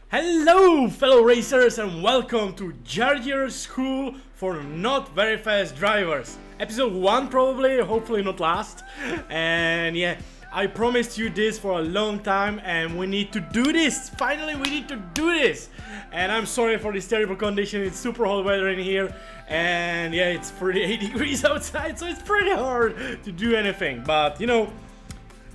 Hello fellow racers and welcome to Jardier School for Not Very Fast Drivers. Episode 1 probably, hopefully not last. And yeah, I promised you this for a long time and we need to do this. Finally we need to do this. And I'm sorry for this terrible condition, it's super hot weather in here. And yeah, it's 38 degrees outside, so it's pretty hard to do anything. But you know,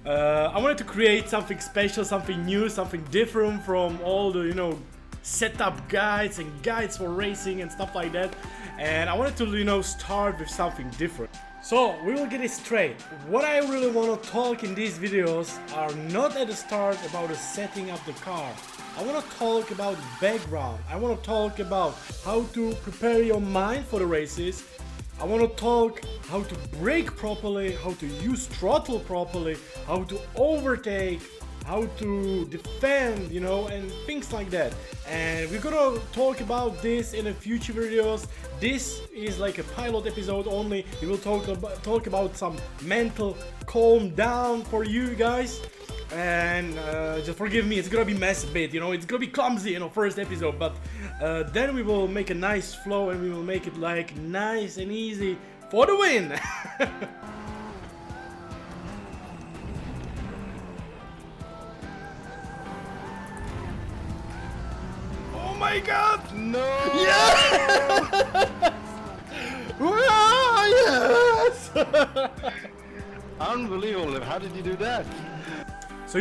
I wanted to create something special, something new, something different from all the, setup guides and guides for racing and stuff like that. And I wanted to, start with something different. So, we will get it straight. What I really want to talk in these videos are not at the start about the setting up the car. I want to talk about the background. I want to talk about how to prepare your mind for the races. I want to talk how to brake properly, how to use throttle properly, how to overtake, how to defend, and things like that. And we're gonna talk about this in the future videos. This is like a pilot episode only. We will talk about some mental calm down for you guys. And just forgive me, it's gonna be messy a bit, it's gonna be clumsy, first episode, but then we will make a nice flow and we will make it like nice and easy for the win. Oh my god! No! Yes! Yes! Unbelievable! How did you do that? So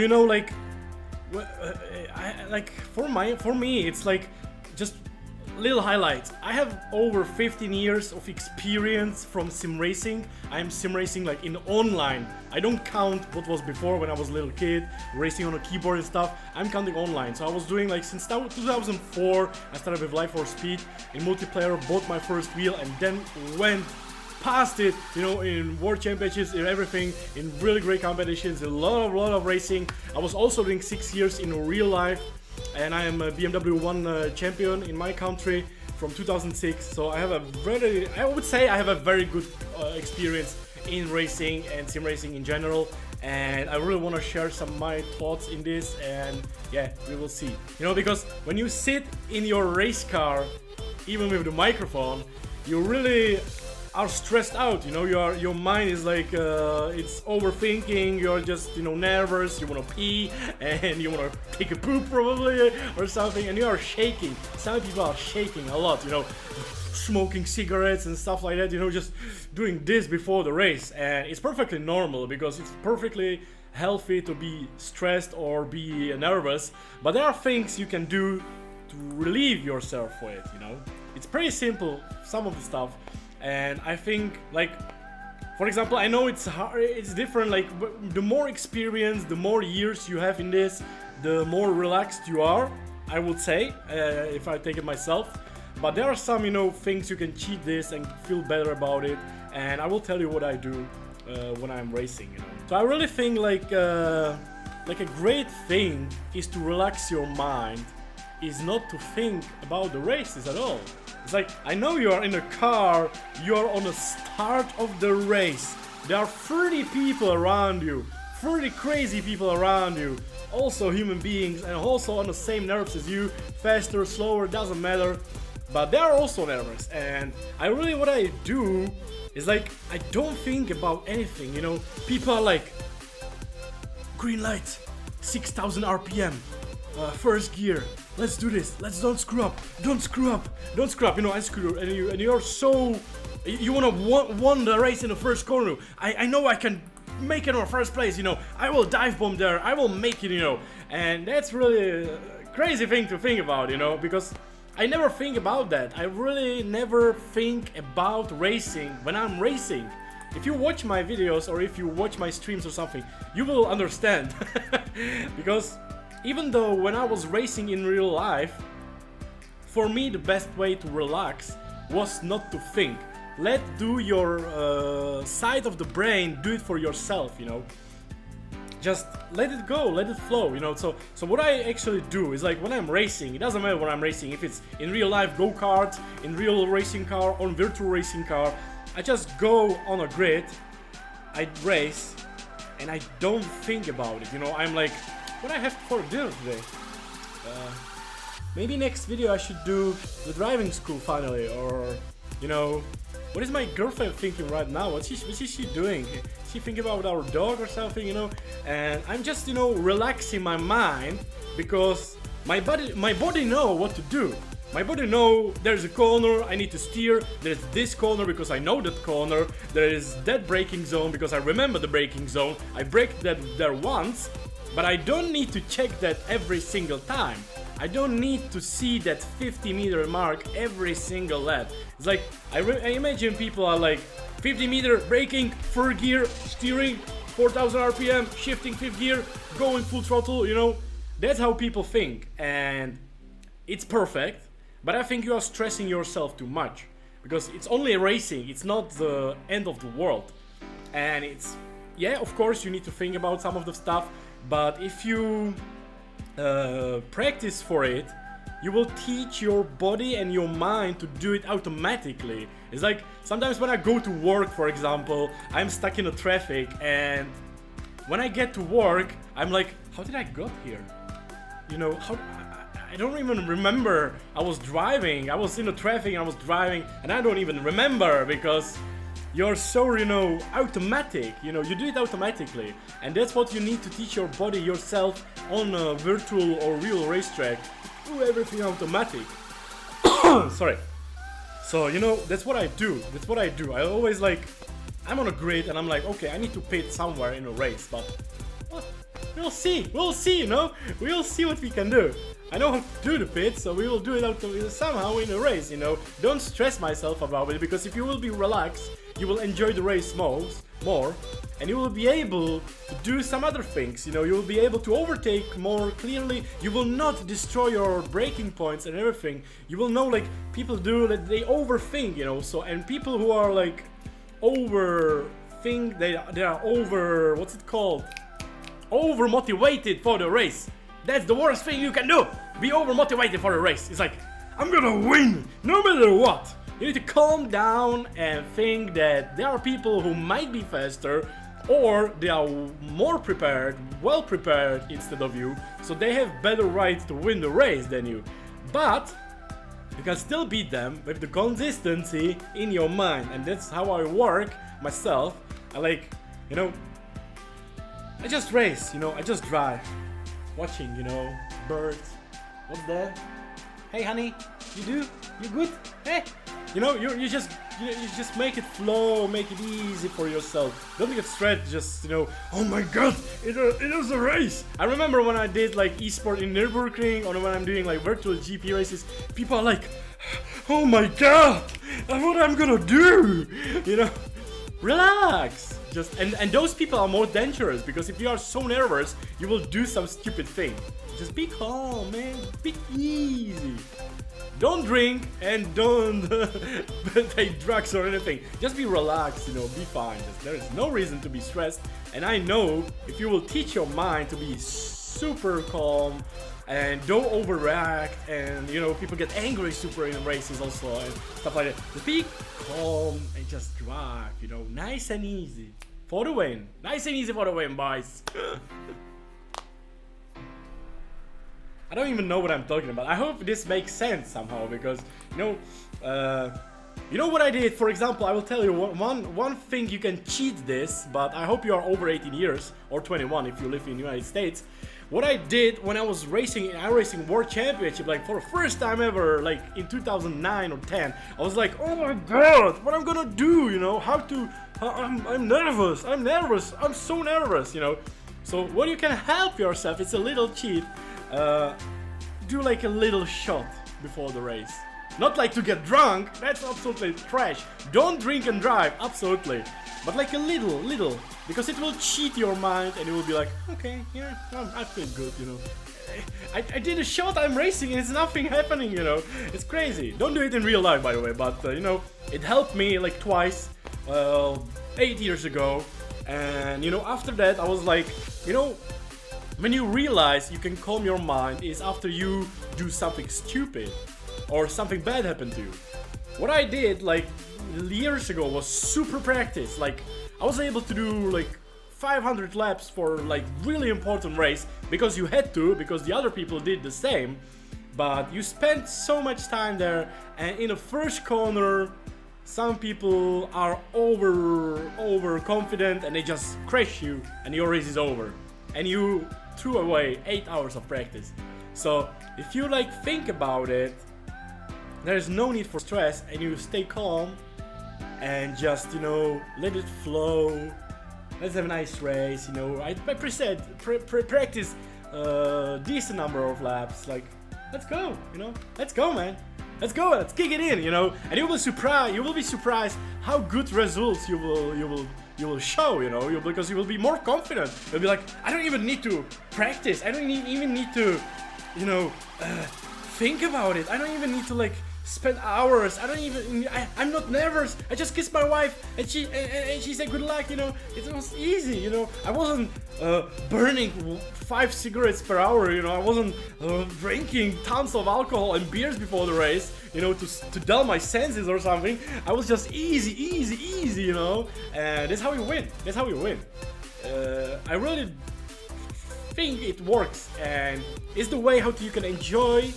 for me, it's like just little highlights. I have over 15 years of experience from sim racing. I am sim racing like in online. I don't count what was before when I was a little kid, racing on a keyboard and stuff. I'm counting online. So I was doing like since 2004. I started with Life for Speed in multiplayer, bought my first wheel, and then went past it, in world championships, in everything, in really great competitions, a lot of racing. I was also doing 6 years in real life, and I am a BMW 1 champion in my country from 2006. So I would say I have a very good experience in racing and sim racing in general. And I really want to share some of my thoughts in this, and yeah, we will see. Because when you sit in your race car, even with the microphone, you really are stressed out, your mind is like it's overthinking, you're just nervous, you want to pee and you want to take a poop probably or something, and you are shaking. Some people are shaking a lot, smoking cigarettes and stuff like that, just doing this before the race. And it's perfectly normal because it's perfectly healthy to be stressed or be nervous, but there are things you can do to relieve yourself for it. It's pretty simple, some of the stuff. And I think, like, for example, I know it's hard, it's different, like, the more experience, the more years you have in this, the more relaxed you are, I would say, if I take it myself. But there are some, things you can cheat this and feel better about it, and I will tell you what I do when I'm racing, So I really think, like a great thing is to relax your mind, is not to think about the races at all. It's like, I know you are in a car, you are on the start of the race. There are 30 people around you, 30 crazy people around you, also human beings and also on the same nerves as you, faster, slower, doesn't matter. But they are also nervous, and what I do is like, I don't think about anything, People are like, green light, 6,000 RPM, first gear. Let's do this. Don't screw up. I screw up, and you're so, you wanna won the race in the first corner. I know I can make it in the first place. I will dive bomb there. I will make it. And that's really a crazy thing to think about. Because I never think about that. I really never think about racing when I'm racing. If you watch my videos or if you watch my streams or something, you will understand. Because even though when I was racing in real life, for me the best way to relax was not to think. Do your side of the brain, do it for yourself, Just let it go, let it flow, So what I actually do is, like, when I'm racing, it doesn't matter when I'm racing, if it's in real life go-kart, in real racing car, on virtual racing car, I just go on a grid, I race, and I don't think about it, I'm like, what I have for dinner today? maybe next video I should do the driving school finally, or, you know, what is my girlfriend thinking right now? What is she doing? Is she thinking about our dog or something, you know? And I'm just, you know, relaxing my mind because my body know what to do. My body know there's a corner, I need to steer, there's this corner because I know that corner, there is that braking zone because I remember the braking zone, I brake that there once, but I don't need to check that every single time. I don't need to see that 50-meter mark every single lap. It's like, I imagine people are like, 50-meter, braking, 4th gear, steering, 4000 RPM, shifting 5th gear, going full throttle, you know? That's how people think, and it's perfect. But I think you are stressing yourself too much, because it's only racing, it's not the end of the world. And it's, yeah, of course you need to think about some of the stuff, but if you practice for it, you will teach your body and your mind to do it automatically. It's like, sometimes when I go to work, for example, I'm stuck in the traffic, and when I get to work, I'm like, how did I got here? You know, I don't even remember I was driving. I was in the traffic, I was driving, and I don't even remember because you're so, you know, automatic. You know, you do it automatically. And that's what you need to teach your body yourself on a virtual or real racetrack. Do everything automatic. Sorry. So, you know, that's what I do. That's what I do. I always like, I'm on a grid and I'm like, okay, I need to pit somewhere in a race, but well, we'll see, you know? We'll see what we can do. I know how to do the pit, so we will do it somehow in a race, you know? Don't stress myself about it, because if you will be relaxed, you will enjoy the race more, and you will be able to do some other things, you know? You will be able to overtake more clearly, you will not destroy your braking points and everything. You will know, like, people do, that they overthink, you know? So, and people who are, like, overthink, they are over, what's it called? Over motivated for the race. That's the worst thing you can do. Be over motivated for a race. It's like, I'm gonna win no matter what. You need to calm down and think that there are people who might be faster, or they are more prepared, well prepared instead of you, so they have better right to win the race than you. But you can still beat them with the consistency in your mind, and that's how I work myself. I like, you know, I just race, you know, I just drive, watching, you know, birds. What's that? Hey honey, you good? Hey, you know, you just make it flow, make it easy for yourself. Don't get stressed. Just, you know, oh my god, it is a race. I remember when I did like esport in Nürburgring, or when I'm doing like virtual GP races, people are like, oh my god, what I'm gonna do, you know. Relax. Just and those people are more dangerous, because if you are so nervous, you will do some stupid thing. Just be calm, man. Be easy. Don't drink and don't take drugs or anything. Just be relaxed, you know, be fine. There is no reason to be stressed. And I know if you will teach your mind to be super calm and don't overreact, and, you know, people get angry super in races also and stuff like that. Just be calm and just drive, you know, nice and easy for the win. Nice and easy for the win, boys. I don't even know what I'm talking about. I hope this makes sense somehow, because, you know what I did. For example, I will tell you one thing. You can cheat this, but I hope you are over 18 years or 21 if you live in the United States. What I did when I was racing in iRacing World Championship, like for the first time ever, like in 2009 or 10, I was like, oh my god, what I'm gonna do, you know, I'm nervous, I'm so nervous, you know. So what you can help yourself, it's a little cheat. Do like a little shot before the race. Not like to get drunk, that's absolutely trash. Don't drink and drive, absolutely. But like a little, because it will cheat your mind and it will be like, okay, yeah, I feel good, you know. I did a shot, I'm racing and it's nothing happening, you know. It's crazy. Don't do it in real life, by the way, but you know, it helped me like twice, 8 years ago. And you know, after that I was like, you know, when you realize you can calm your mind is after you do something stupid or something bad happened to you. What I did like years ago was super practice. Like I was able to do like 500 laps for like really important race because you had to, because the other people did the same. but you spend so much time there, and in the first corner some people are overconfident and they just crash you and your race is over and you threw away 8 hours of practice. So if you like think about it, there's no need for stress and you stay calm and just, you know, let it flow. Let's have a nice race, you know. I practice decent number of laps. Like, let's go, you know. Let's go, man. Let's go. Let's kick it in, you know. And you will be surprised how good results you will show, you know. Because you will be more confident. You'll be like, I don't even need to practice. I don't even need to, you know, think about it. I don't even need to like spend hours. I'm not nervous. I just kissed my wife and she said good luck, you know. It was easy, you know. I wasn't burning 5 cigarettes per hour, you know. I wasn't drinking tons of alcohol and beers before the race, you know, to dull my senses or something. I was just easy, you know. And that's how you win. That's how you win. I really think it works, and it's the way how you can enjoy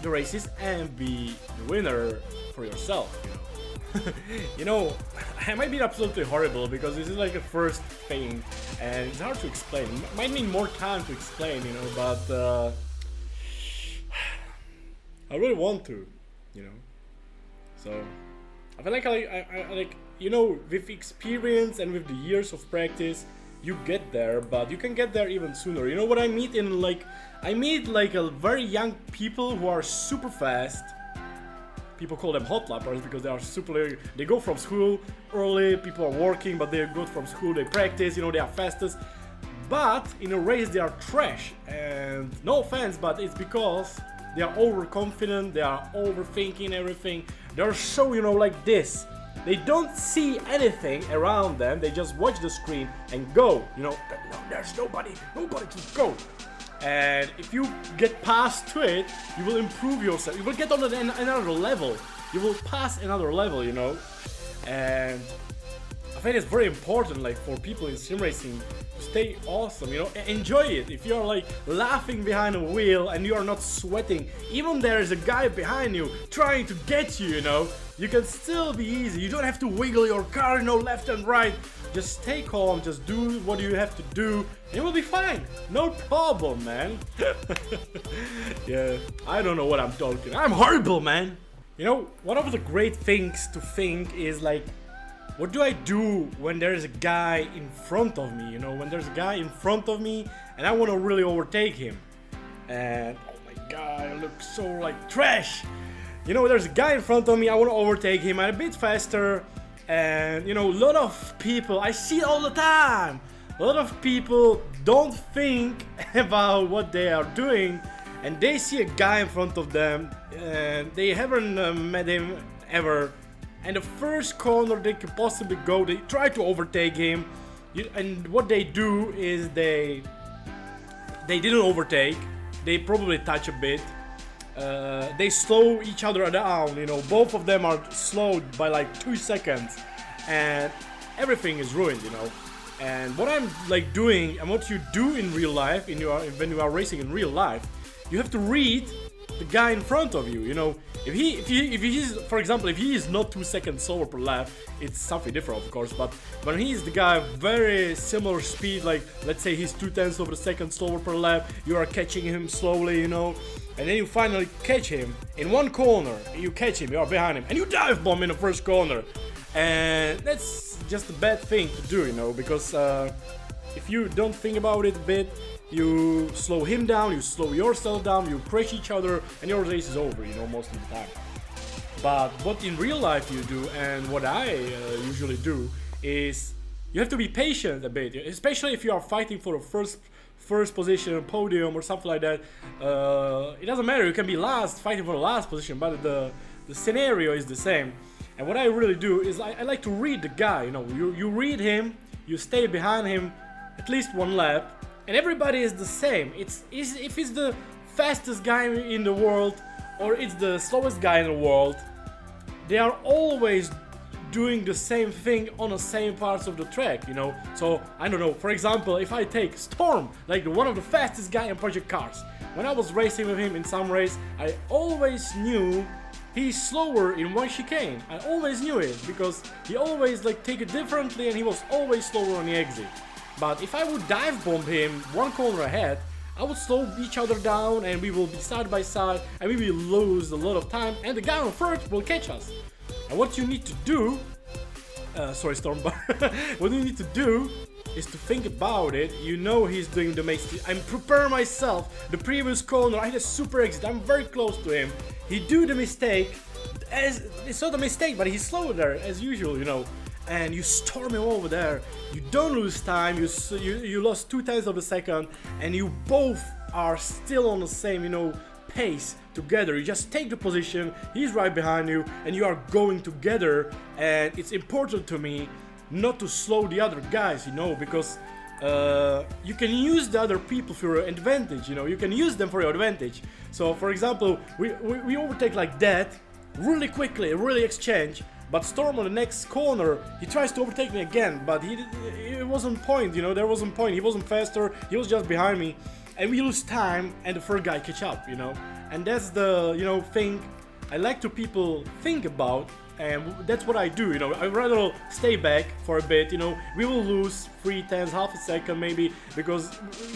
the races and be the winner for yourself, you know. You know, I might be absolutely horrible because this is like a first thing and it's hard to explain. Might need more time to explain, you know, but I really want to, you know. So I feel like I like, you know, with experience and with the years of practice, you get there, but you can get there even sooner. You know what I meet in like, I meet like a very young people who are super fast. People call them hot lappers because they are super, they go from school early, people are working, but they go from school, they practice, you know, they are fastest. But in a race they are trash, and no offense, but it's because they are overconfident, they are overthinking everything. They're so, you know, like this. They don't see anything around them, they just watch the screen and go, you know, no, there's nobody to go. And if you get past to it, you will improve yourself, you will get on another level, you will pass another level, you know. And I think it's very important, like, for people in sim racing to stay awesome, you know, enjoy it. If you're like laughing behind a wheel and you are not sweating, even there is a guy behind you trying to get you, you know, you can still be easy. You don't have to wiggle your car, you know, left and right. Just stay calm, just do what you have to do, and it will be fine. No problem, man. Yeah, I don't know what I'm talking. I'm horrible, man. You know, one of the great things to think is like, what do I do when there is a guy in front of me? You know, when there's a guy in front of me and I want to really overtake him. And oh my god, I look so like trash. You know, there's a guy in front of me, I want to overtake him. I'm a bit faster. And you know, a lot of people, I see it all the time. A lot of people don't think about what they are doing. And they see a guy in front of them and they haven't met him ever. And the first corner they could possibly go, they try to overtake him. And what they do is they didn't overtake. They probably touch a bit. They slow each other down, you know. Both of them are slowed by like 2 seconds. And everything is ruined, you know. And what I'm like doing, and what you do in real life, when you are racing in real life, you have to read the guy in front of you, you know. If he's, for example, if he is not 2 seconds slower per lap, it's something different, of course. But when he is the guy very similar speed, like let's say he's 0.2 of a second slower per lap, you are catching him slowly, you know, and then you finally catch him in one corner. You catch him, you are behind him, and you dive bomb in the first corner, and that's just a bad thing to do, you know, because if you don't think about it a bit, you slow him down, you slow yourself down, you crash each other, and your race is over, you know, most of the time. But what in real life you do, and what I usually do, is you have to be patient a bit, especially if you are fighting for a first position, podium, or something like that. It doesn't matter, you can be last, fighting for the last position, but the scenario is the same. And what I really do is I like to read the guy, you know, you read him, you stay behind him at least one lap. And everybody is the same. If it's the fastest guy in the world or it's the slowest guy in the world, they are always doing the same thing on the same parts of the track, you know. So I don't know, for example, if I take Storm, like one of the fastest guy in Project Cars, when I was racing with him in some race, I always knew he's slower in one chicane. I always knew it, because he always like take it differently and he was always slower on the exit. But if I would dive bomb him one corner ahead, I would slow each other down and we will be side by side and we will lose a lot of time and the guy on third will catch us. And what you need to do, sorry Stormbar, what you need to do is to think about it. You know he's doing the mistake. I'm prepare myself. The previous corner, I had a super exit. I'm very close to him. He do the mistake. It's not a mistake, but he's slower there as usual, you know. And you storm him over there. You don't lose time. You lost 2/10 of a second, and you both are still on the same, you know, pace together. You just take the position. He's right behind you, and you are going together. And it's important to me not to slow the other guys, you know, because you can use the other people for your advantage, you know, you can use them for your advantage. So for example, we overtake like that really quickly, really exchange, but Storm on the next corner, he tries to overtake me again, but it wasn't point, you know, there wasn't point, he wasn't faster, he was just behind me, and we lose time and the third guy catch up, you know, and that's the, you know, thing I like to people think about. And that's what I do, you know, I'd rather stay back for a bit, you know, we will lose 3/10, half a second maybe, because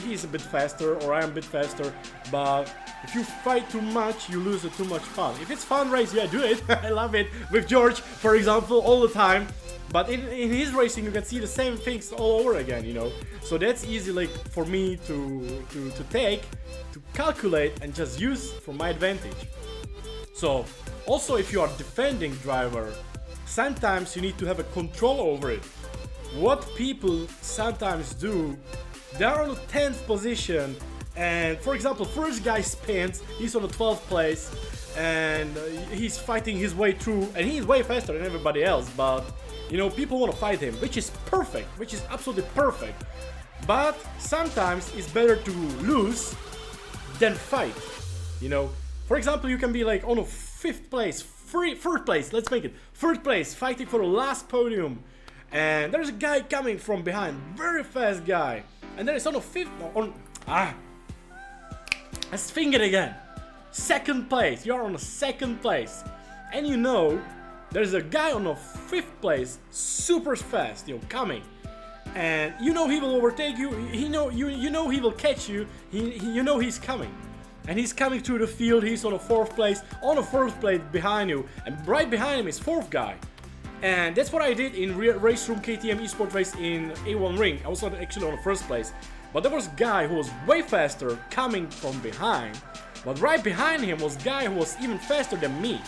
he's a bit faster or I am a bit faster, but if you fight too much, you lose too much fun. If it's fun race, yeah, do it, I love it, with George, for example, all the time, but in his racing you can see the same things all over again, you know, so that's easy like for me to take, to calculate and just use for my advantage. So, also if you are defending driver, sometimes you need to have a control over it. What people sometimes do, they are on the 10th position and for example first guy spins, he's on the 12th place and he's fighting his way through and he's way faster than everybody else, but you know people want to fight him, which is perfect, which is absolutely perfect. But sometimes it's better to lose than fight, you know. For example, you can be like on a 5th place, third place, let's make it, 3rd place, fighting for the last podium. And there's a guy coming from behind, very fast guy. And there is on a 5th, let's think it again. 2nd place, you are on a 2nd place. And you know, there's a guy on a 5th place, super fast, you know, coming. And you know he will overtake you, you know he will catch you, you know he's coming. And he's coming through the field, he's on a 4th place, on a 1st place behind you, and right behind him is 4th guy. And that's what I did in Race Room KTM eSport race in A1 ring. I was not actually on the 1st place, but there was a guy who was way faster coming from behind, but right behind him was a guy who was even faster than me.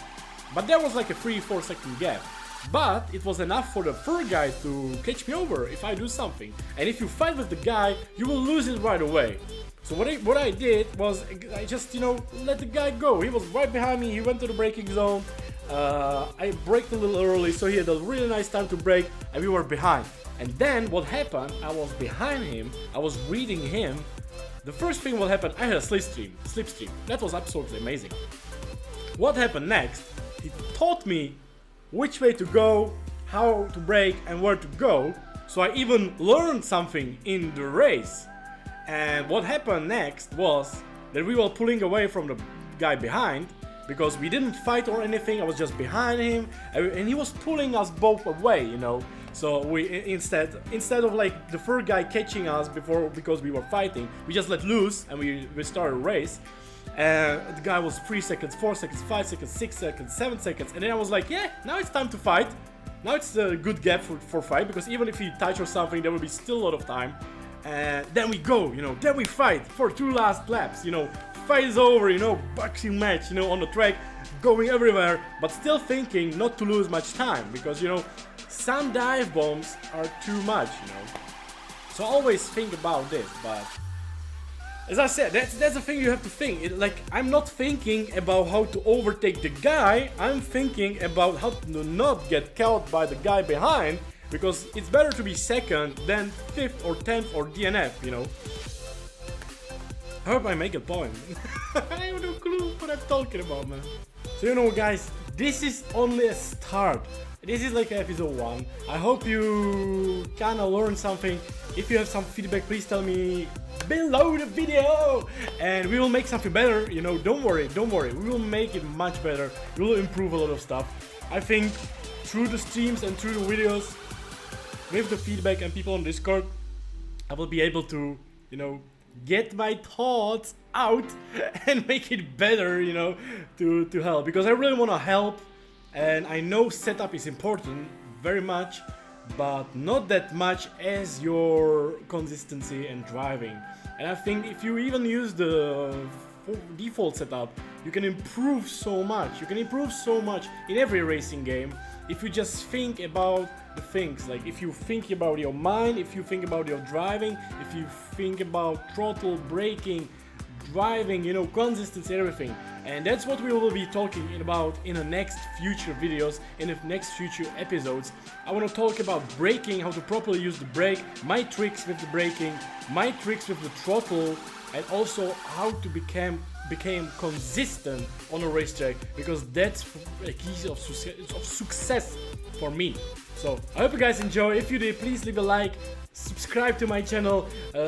But there was like a 3-4 second gap. But it was enough for the third guy to catch me over if I do something. And if you fight with the guy, you will lose it right away. So what I did was I just, you know, let the guy go. He was right behind me, he went to the braking zone. I braked a little early, so he had a really nice time to brake and we were behind. And then what happened, I was behind him, I was reading him. The first thing what happened, I had a slipstream. That was absolutely amazing. What happened next, he taught me which way to go, how to brake and where to go. So I even learned something in the race. And what happened next was that we were pulling away from the guy behind because we didn't fight or anything, I was just behind him and he was pulling us both away, you know. So we instead of like the third guy catching us because we were fighting, we just let loose and we started a race. And the guy was 3 seconds, 4 seconds, 5 seconds, 6 seconds, 7 seconds, and then I was like, yeah, now it's time to fight. Now it's a good gap for fight, because even if he touch or something, there will be still a lot of time. And then we go, you know, then we fight for 2 last laps, you know, fight is over, you know, boxing match, you know, on the track, going everywhere, but still thinking not to lose much time, because, you know, some dive bombs are too much, you know. So always think about this, but as I said, that's the thing you have to think. Like, I'm not thinking about how to overtake the guy, I'm thinking about how to not get caught by the guy behind, because it's better to be 2nd than 5th or 10th or DNF, you know. I hope I make a point. I have no clue what I'm talking about, man. So, you know, guys, this is only a start. This is like episode 1. I hope you kinda learned something. If you have some feedback, please tell me below the video and we will make something better, you know. Don't worry, we will make it much better. We will improve a lot of stuff. I think through the streams and through the videos, with the feedback and people on Discord, I will be able to, you know, get my thoughts out and make it better, you know, to help, because I really want to help. And I know setup is important very much, but not that much as your consistency and driving. And I think if you even use the default setup, you can improve so much. You can improve so much in every racing game if you just think about the things. Like if you think about your mind, if you think about your driving, if you think about throttle, braking, driving, you know, consistency, everything. And that's what we will be talking about in the next future videos, in the next future episodes. I want to talk about braking, how to properly use the brake, my tricks with the braking, my tricks with the throttle, and also how to become consistent on a racetrack, because that's a key of success for me. So I hope you guys enjoy. If you did, please leave a like, subscribe to my channel,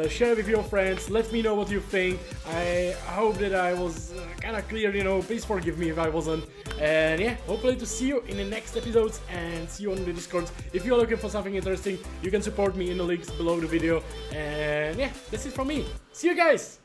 share with your friends, let me know what you think. I hope that I was kind of clear, you know. Please forgive me if I wasn't. And yeah, hopefully to see you in the next episodes and see you on the Discord. If you're looking for something interesting, you can support me in the links below the video. And yeah, that's it from me. See you guys!